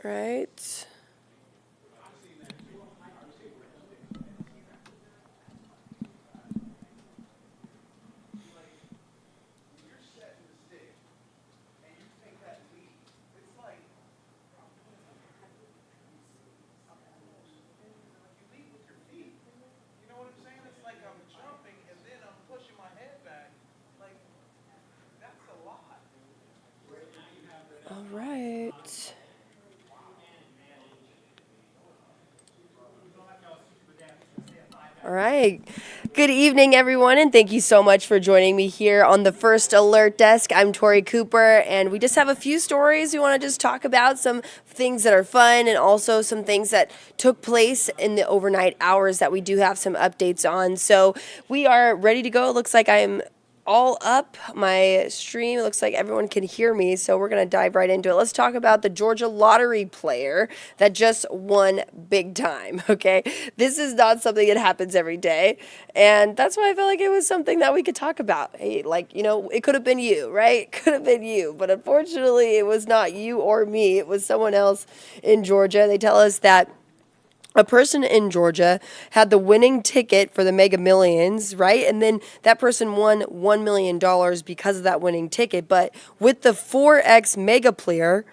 Right. All right. All right. Good evening, everyone, and thank you so much for joining me here on the First Alert Desk. I'm Tori Cooper, and we just have a few stories we want to just talk about, some things that are fun and also some things that took place in the overnight hours that we do have some updates on. So we are ready to go. It looks like I'm all up my stream. It looks like everyone can hear me, so we're going to dive right into it. Let's talk about the Georgia lottery player that just won big time, okay? This is not something that happens every day, and that's why I felt like it was something that we could talk about. Hey, like, it could have been you, right? It could have been you, but unfortunately, it was not you or me. It was someone else in Georgia. They tell us that a person in Georgia had the winning ticket for the Mega Millions, right? And then that person won $1 million because of that winning ticket. But with the 4X Megaplier,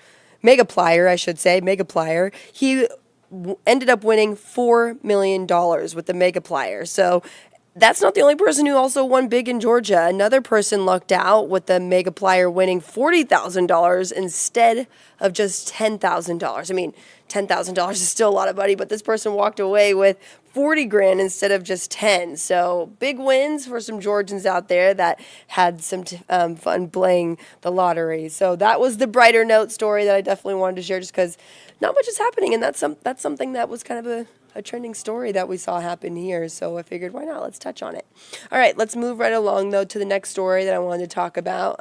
he ended up winning $4 million with the Megaplier. So that's not the only person who also won big in Georgia. Another person lucked out with the Megaplier winning $40,000 instead of just $10,000. I mean, $10,000 is still a lot of money, but this person walked away with 40 grand instead of just 10. So big wins for some Georgians out there that had some fun playing the lottery. So that was the brighter note story that I definitely wanted to share, just because not much is happening, and that's something that was kind of a trending story that we saw happen here. So I figured, why not? Let's touch on it. All right, let's move right along, though, to the next story that I wanted to talk about.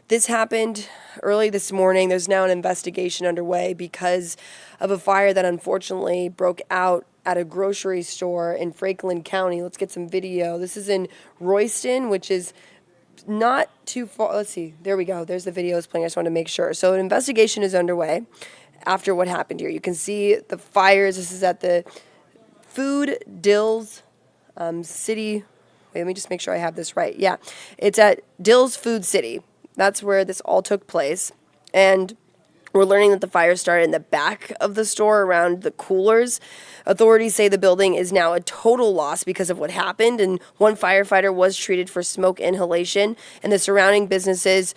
This happened early this morning. There's now an investigation underway because of a fire that unfortunately broke out at a grocery store in Franklin County. Let's get some video. This is in Royston, which is not too far. Let's see. There we go. There's the videos playing. I just wanted to make sure. So an investigation is underway after what happened here. You can see the fires. This is at the Food Dills City. Wait, let me just make sure I have this right. Yeah, it's at Dills Food City. That's where this all took place. And we're learning that the fire started in the back of the store around the coolers. Authorities say the building is now a total loss because of what happened, and one firefighter was treated for smoke inhalation, and the surrounding businesses,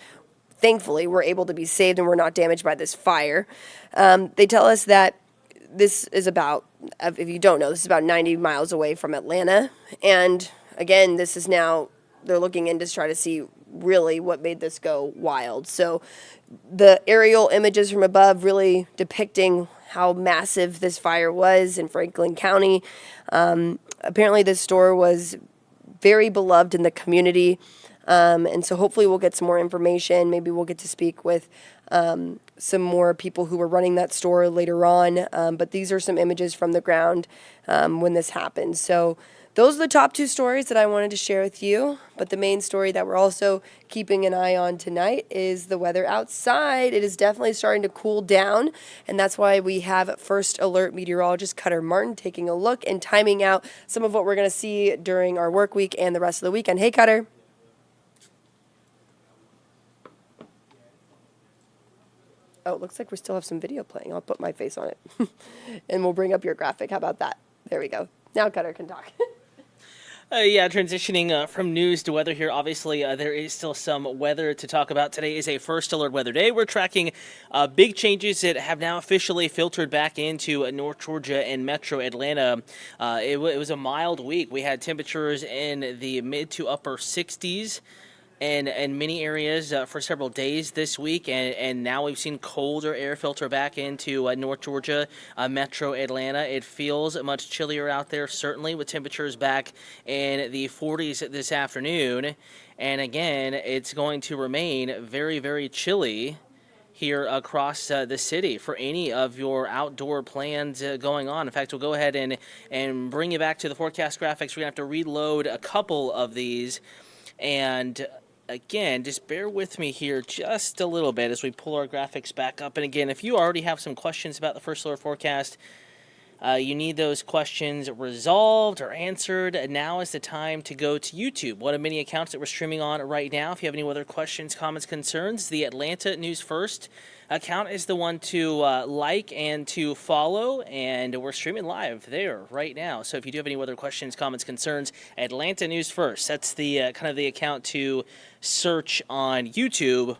thankfully, were able to be saved and were not damaged by this fire. They tell us that this is about, if you don't know, this is about 90 miles away from Atlanta. And again, this is now, they're looking in to try to see really what made this go wild. So the aerial images from above really depicting how massive this fire was in Franklin County. Apparently this store was very beloved in the community. And so hopefully we'll get some more information. Maybe we'll get to speak with some more people who were running that store later on. But these are some images from the ground when this happened. So those are the top two stories that I wanted to share with you. But the main story that we're also keeping an eye on tonight is the weather outside. It is definitely starting to cool down, and that's why we have First Alert Meteorologist Cutter Martin taking a look and timing out some of what we're going to see during our work week and the rest of the weekend. Hey, Cutter. Oh, it looks like we still have some video playing. I'll put my face on it, and we'll bring up your graphic. How about that? There we go. Now Cutter can talk. Transitioning from news to weather here. Obviously, there is still some weather to talk about. Today is a First Alert Weather Day. We're tracking big changes that have now officially filtered back into North Georgia and Metro Atlanta. It was a mild week. We had temperatures in the mid to upper 60s. In many areas for several days this week, and now we've seen colder air filter back into North Georgia, Metro Atlanta. It feels much chillier out there, certainly, with temperatures back in the 40s this afternoon. And again, it's going to remain very, very chilly here across the city for any of your outdoor plans going on. In fact, we'll go ahead and bring you back to the forecast graphics. We're going to have to reload a couple of these, and again, just bear with me here just a little bit as we pull our graphics back up. And again, if you already have some questions about the first alert forecast, you need those questions resolved or answered, now is the time to go to YouTube. One of many accounts that we're streaming on right now. If you have any other questions, comments, concerns, the Atlanta News First account is the one to like and to follow, and we're streaming live there right now. So if you do have any other questions, comments, concerns, Atlanta News First, that's the kind of the account to search on YouTube.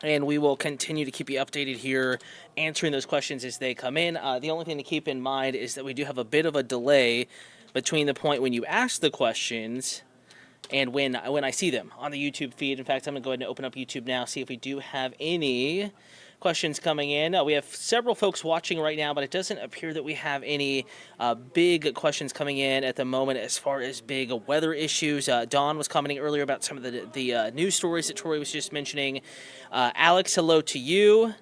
And we will continue to keep you updated here, answering those questions as they come in. The only thing to keep in mind is that we do have a bit of a delay between the point when you ask the questions and when I see them on the YouTube feed. In fact, I'm going to go ahead and open up YouTube now, see if we do have any questions coming in. We have several folks watching right now, but it doesn't appear that we have any big questions coming in at the moment as far as big weather issues. Dawn was commenting earlier about some of the news stories that Tori was just mentioning. Alex, hello to you.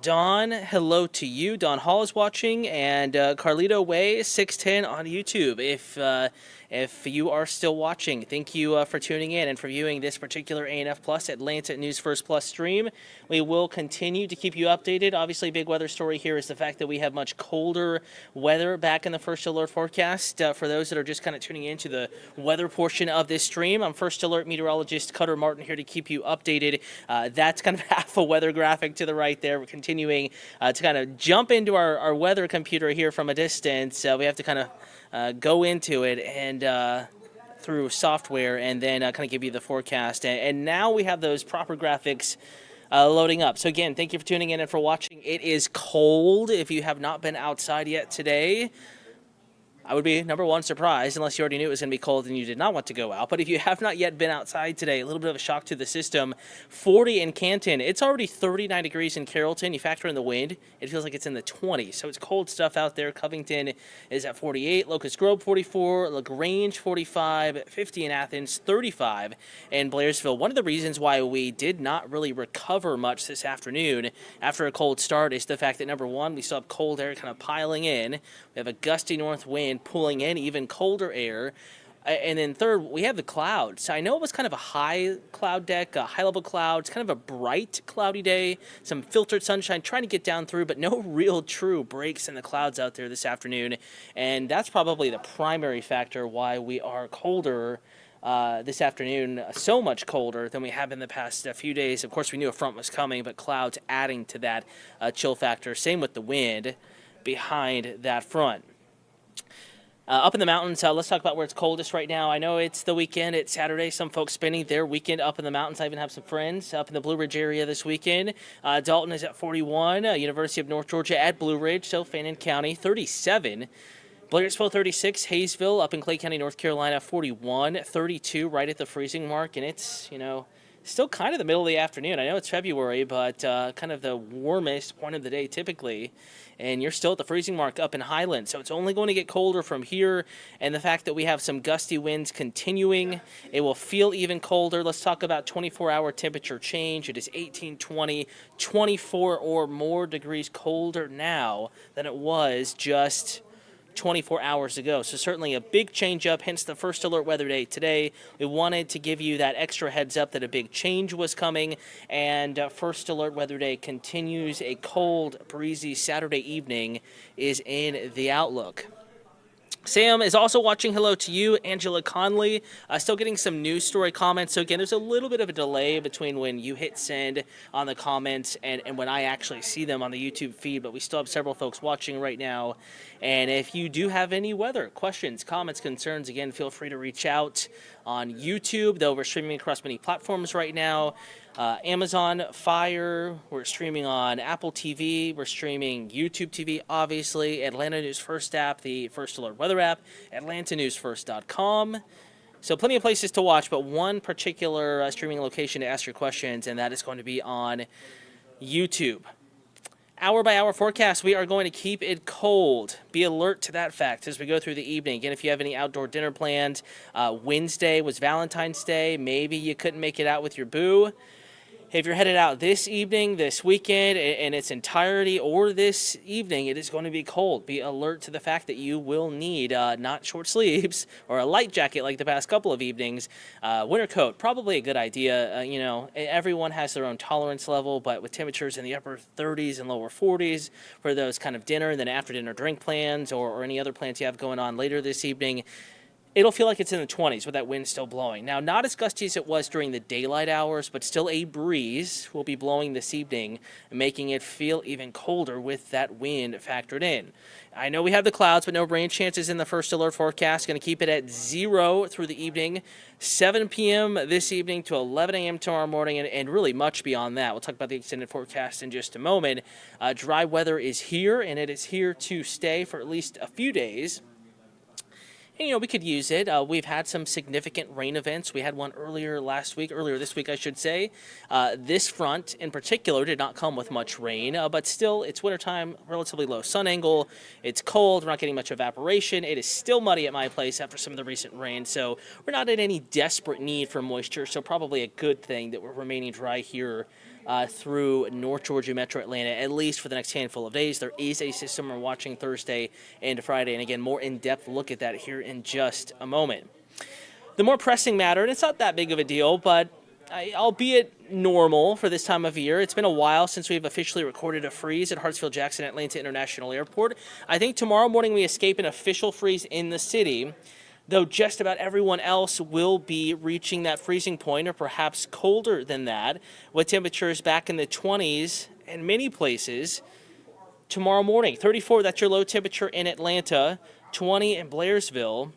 Dawn, hello to you. Dawn Hall is watching, and Carlito Way 610 on YouTube. If you are still watching, thank you for tuning in and for viewing this particular ANF Plus Atlanta News First Plus stream. We will continue to keep you updated. Obviously, big weather story here is the fact that we have much colder weather back in the First Alert forecast. For those that are just kind of tuning into the weather portion of this stream, I'm First Alert meteorologist Cutter Martin here to keep you updated. That's kind of half a weather graphic to the right there. We're continuing to kind of jump into our weather computer here from a distance. We have to kind of go into it and through software and then kind of give you the forecast. And now we have those proper graphics loading up. So again, thank you for tuning in and for watching. It is cold. If you have not been outside yet today, I would be, number one, surprised, unless you already knew it was going to be cold and you did not want to go out. But if you have not yet been outside today, a little bit of a shock to the system. 40 in Canton. It's already 39 degrees in Carrollton. You factor in the wind, it feels like it's in the 20s. So it's cold stuff out there. Covington is at 48. Locust Grove, 44. LaGrange, 45. 50 in Athens, 35 in Blairsville. One of the reasons why we did not really recover much this afternoon after a cold start is the fact that, number one, we still have cold air kind of piling in. We have a gusty north wind pulling in even colder air. And then third, we have the clouds. I know it was kind of a high cloud deck, a high-level cloud. It's kind of a bright, cloudy day, some filtered sunshine trying to get down through, but no real true breaks in the clouds out there this afternoon. And that's probably the primary factor why we are colder this afternoon, so much colder than we have in the past few days. Of course, we knew a front was coming, but clouds adding to that chill factor. Same with the wind behind that front. Up in the mountains, let's talk about where it's coldest right now. I know it's the weekend. It's Saturday. Some folks spending their weekend up in the mountains. I even have some friends up in the Blue Ridge area this weekend. Dalton is at 41. University of North Georgia at Blue Ridge, so Fannin County, 37. Blairsville, 36. Hayesville up in Clay County, North Carolina, 41. 32 right at the freezing mark, and it's, still kind of the middle of the afternoon. I know it's February, but kind of the warmest point of the day typically. And you're still at the freezing mark up in Highland. So it's only going to get colder from here. And the fact that we have some gusty winds continuing, it will feel even colder. Let's talk about 24-hour temperature change. It is 18, 20, 24 or more degrees colder now than it was just 24 hours ago. So certainly a big change up, hence the First Alert Weather Day today. We wanted to give you that extra heads up that a big change was coming, and First Alert Weather Day continues. A cold, breezy Saturday evening is in the outlook. Sam is also watching. Hello to you. Angela Conley. Still getting some news story comments. So again, there's a little bit of a delay between when you hit send on the comments and when I actually see them on the YouTube feed, but we still have several folks watching right now. And if you do have any weather questions, comments, concerns, again, feel free to reach out on YouTube, though we're streaming across many platforms right now. Amazon Fire, we're streaming on Apple TV, we're streaming YouTube TV, obviously, Atlanta News First app, the First Alert Weather app, atlantanewsfirst.com. So plenty of places to watch, but one particular streaming location to ask your questions, and that is going to be on YouTube. Hour by hour forecast, we are going to keep it cold. Be alert to that fact as we go through the evening. Again, if you have any outdoor dinner plans, Wednesday was Valentine's Day. Maybe you couldn't make it out with your boo. If you're headed out this evening, this weekend, in its entirety, or this evening, it is going to be cold. Be alert to the fact that you will need not short sleeves or a light jacket like the past couple of evenings. Winter coat, probably a good idea. Everyone has their own tolerance level, but with temperatures in the upper 30s and lower 40s for those kind of dinner and then after dinner drink plans or any other plans you have going on later this evening, it'll feel like it's in the 20s with that wind still blowing. Now, not as gusty as it was during the daylight hours, but still a breeze will be blowing this evening, making it feel even colder with that wind factored in. I know we have the clouds, but no rain chances in the first alert forecast. Going to keep it at 0 through the evening, 7 p.m. this evening to 11 a.m. tomorrow morning, and really much beyond that. We'll talk about the extended forecast in just a moment. Dry weather is here, and it is here to stay for at least a few days. And, we could use it. We've had some significant rain events. We had one earlier this week, I should say. This front in particular did not come with much rain, but still, it's wintertime, relatively low sun angle. It's cold. We're not getting much evaporation. It is still muddy at my place after some of the recent rain, so we're not in any desperate need for moisture, so probably a good thing that we're remaining dry here through North Georgia, Metro Atlanta, at least for the next handful of days. There is a system we're watching Thursday and Friday, and again, more in-depth look at that here in just a moment. The more pressing matter, and it's not that big of a deal, but albeit normal for this time of year, it's been a while since we've officially recorded a freeze at Hartsfield-Jackson Atlanta International Airport. I think tomorrow morning we escape an official freeze in the city, though just about everyone else will be reaching that freezing point or perhaps colder than that, with temperatures back in the 20s in many places. Tomorrow morning, 34, that's your low temperature in Atlanta, 20 in Blairsville,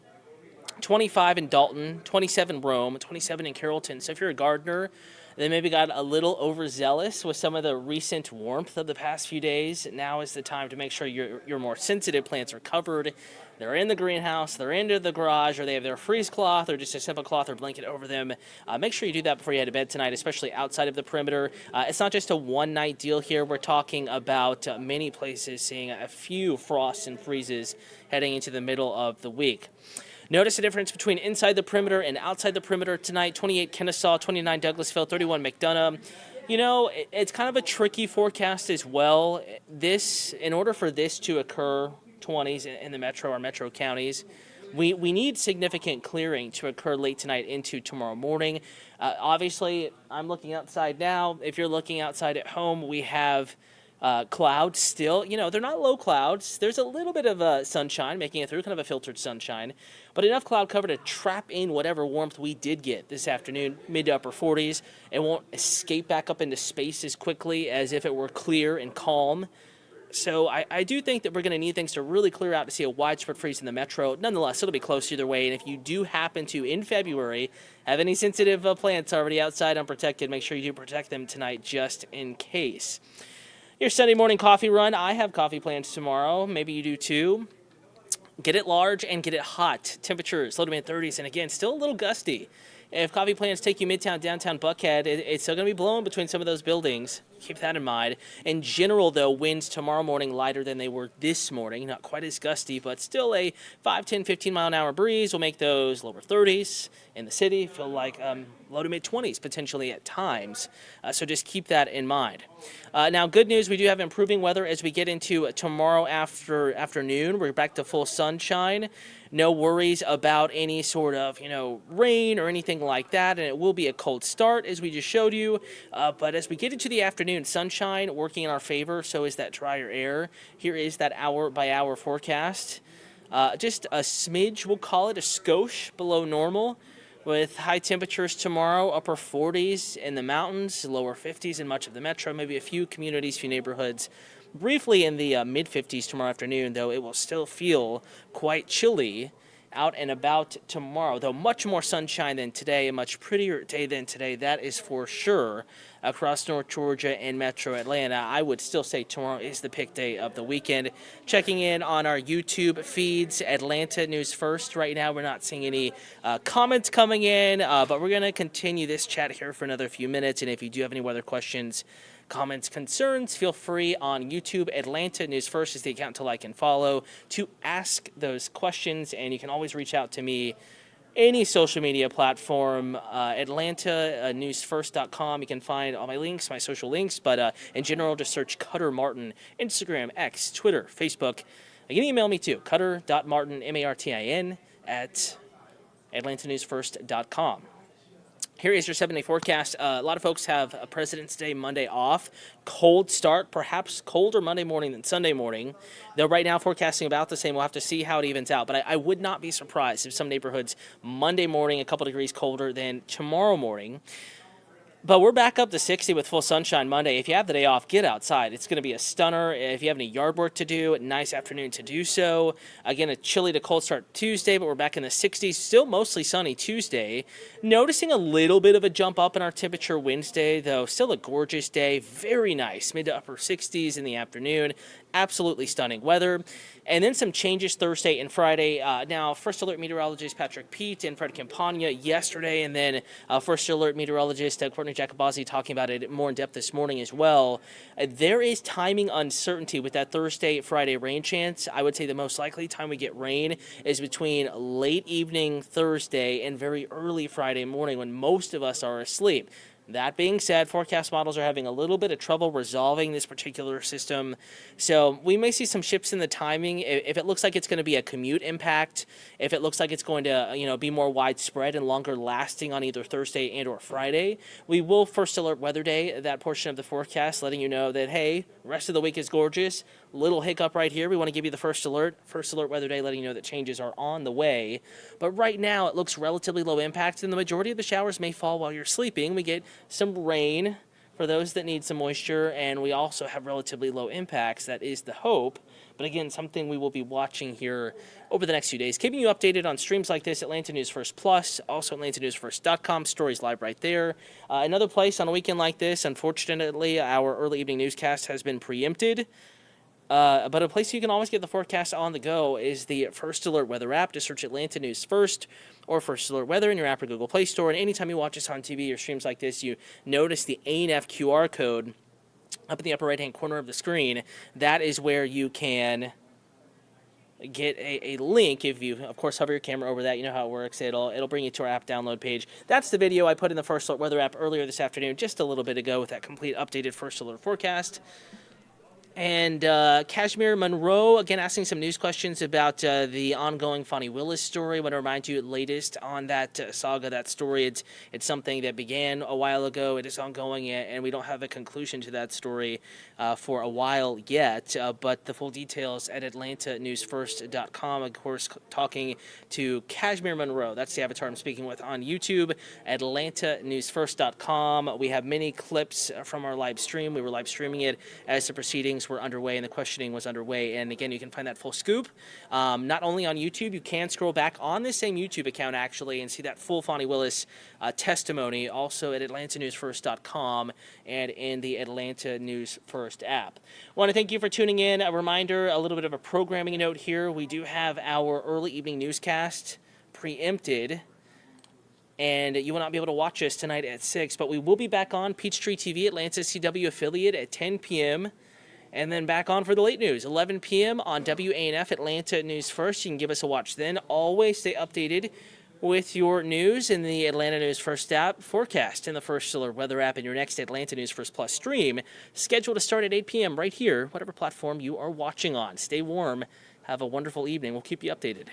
25 in Dalton, 27 Rome, 27 in Carrollton. So if you're a gardener, they maybe got a little overzealous with some of the recent warmth of the past few days. Now is the time to make sure your more sensitive plants are covered. They're in the greenhouse, they're into the garage, or they have their freeze cloth or just a simple cloth or blanket over them. Make sure you do that before you head to bed tonight, especially outside of the perimeter. It's not just a one-night deal here. We're talking about many places seeing a few frosts and freezes heading into the middle of the week. Notice the difference between inside the perimeter and outside the perimeter tonight. 28 Kennesaw, 29 Douglasville, 31 McDonough. It's kind of a tricky forecast as well. In order for this to occur, 20s in the metro or metro counties, we need significant clearing to occur late tonight into tomorrow morning. Obviously, I'm looking outside now. If you're looking outside at home, we have clouds still. They're not low clouds. There's a little bit of sunshine making it through, kind of a filtered sunshine, but enough cloud cover to trap in whatever warmth we did get this afternoon, mid to upper 40s. It won't escape back up into space as quickly as if it were clear and calm. So I do think that we're going to need things to really clear out to see a widespread freeze in the metro. Nonetheless, it'll be close either way. And if you do happen to, in February, have any sensitive plants already outside unprotected, make sure you do protect them tonight just in case. Your Sunday morning coffee run. I have coffee plans tomorrow. Maybe you do too. Get it large and get it hot. Temperatures low to mid 30s, and again, still a little gusty. If coffee plans take you midtown, downtown Buckhead, it's still going to be blowing between some of those buildings. Keep that in mind. In general, though, winds tomorrow morning lighter than they were this morning. Not quite as gusty, but still a 5, 10, 15-mile-an-hour breeze will make those lower 30s in the city feel like low to mid 20s potentially at times. So just keep that in mind. Now, good news, we do have improving weather as we get into tomorrow afternoon. We're back to full sunshine. No worries about any sort of, rain or anything like that, and it will be a cold start, as we just showed you. But as we get into the afternoon, sunshine working in our favor, so is that drier air. Here is that hour-by-hour forecast. Just a smidge, we'll call it, a skosh below normal, with high temperatures tomorrow, upper 40s in the mountains, lower 50s in much of the metro, maybe a few communities, few neighborhoods. Briefly in the mid-50s tomorrow afternoon, though it will still feel quite chilly out and about tomorrow, though much more sunshine than today, a much prettier day than today, that is for sure, across North Georgia and Metro Atlanta. I would still say tomorrow is the pick day of the weekend. Checking in on our YouTube feeds, Atlanta News First. Right now, we're not seeing any comments coming in, but we're going to continue this chat here for another few minutes, and if you do have any weather questions, comments, concerns, feel free on YouTube. Atlanta News First is the account to like and follow to ask those questions, and you can always reach out to me any social media platform, Atlanta newsfirst.com. You can find all my links, my social links, but in general, just search Cutter Martin, Instagram, X, Twitter, Facebook. You can email me too, cutter.martin, Martin, at atlantanewsfirst.com. Here is your 7-day forecast. A lot of folks have a President's Day Monday off. Cold start, perhaps colder Monday morning than Sunday morning. Though right now forecasting about the same. We'll have to see how it evens out. But I would not be surprised if some neighborhoods Monday morning a couple degrees colder than tomorrow morning. But we're back up to 60 with full sunshine Monday. If you have the day off, get outside. It's going to be a stunner. If you have any yard work to do, nice afternoon to do so. Again, a chilly to cold start Tuesday, but we're back in the 60s. Still mostly sunny Tuesday. Noticing a little bit of a jump up in our temperature Wednesday, though still a gorgeous day. Very nice. Mid to upper 60s in the afternoon. Absolutely stunning weather. And then some changes Thursday and Friday. Now, First Alert Meteorologist Patrick Pete and Fred Campagna yesterday, and then First Alert Meteorologist Courtney Jacobazzi talking about it more in depth this morning as well. There is timing uncertainty with that Thursday, Friday rain chance. I would say the most likely time we get rain is between late evening Thursday and very early Friday morning when most of us are asleep. That being said, forecast models are having a little bit of trouble resolving this particular system. So we may see some shifts in the timing. If it looks like it's going to be a commute impact, if it looks like it's going to be more widespread and longer lasting on either Thursday and or Friday, we will First Alert Weather Day that portion of the forecast, letting you know that, hey, rest of the week is gorgeous. Little hiccup right here. We want to give you the First Alert Weather Day, letting you know that changes are on the way. But right now, it looks relatively low impact, and the majority of the showers may fall while you're sleeping. We get some rain for those that need some moisture, and we also have relatively low impacts. That is the hope. But again, something we will be watching here over the next few days. Keeping you updated on streams like this, Atlanta News First Plus, also AtlantaNewsFirst.com. Stories live right there. Another place on a weekend like this, unfortunately, our early evening newscast has been preempted. But a place you can always get the forecast on the go is the First Alert Weather app. Just search Atlanta News First or First Alert Weather in your app or Google Play Store. And anytime you watch us on TV or streams like this, you notice the ANF QR code up in the upper right-hand corner of the screen. That is where you can get a link. If you, of course, hover your camera over that, you know how it works. It'll bring you to our app download page. That's the video I put in the First Alert Weather app earlier this afternoon, just a little bit ago, with that complete updated First Alert forecast. And Kashmir Monroe, again, asking some news questions about the ongoing Fonnie Willis story. I want to remind you, latest on that saga, that story. It's something that began a while ago. It is ongoing, and we don't have a conclusion to that story for a while yet. But the full details at AtlantaNewsFirst.com. Of course, talking to Kashmir Monroe. That's the avatar I'm speaking with on YouTube. AtlantaNewsFirst.com. We have many clips from our live stream. We were live streaming it as the proceedings were underway and the questioning was underway. And again, you can find that full scoop not only on YouTube. You can scroll back on this same YouTube account actually and see that full Fonnie Willis testimony, also at AtlantaNewsFirst.com and in the Atlanta News First app. I want to thank you for tuning in. A reminder, a little bit of a programming note here. We do have our early evening newscast preempted, and you will not be able to watch us tonight at 6, but we will be back on Peachtree TV, Atlanta CW affiliate, at 10 p.m., and then back on for the late news, 11 p.m. on WANF Atlanta News First. You can give us a watch then. Always stay updated with your news in the Atlanta News First app, forecast in the First Alert Weather app, and your next Atlanta News First Plus stream, scheduled to start at 8 p.m. right here, whatever platform you are watching on. Stay warm. Have a wonderful evening. We'll keep you updated.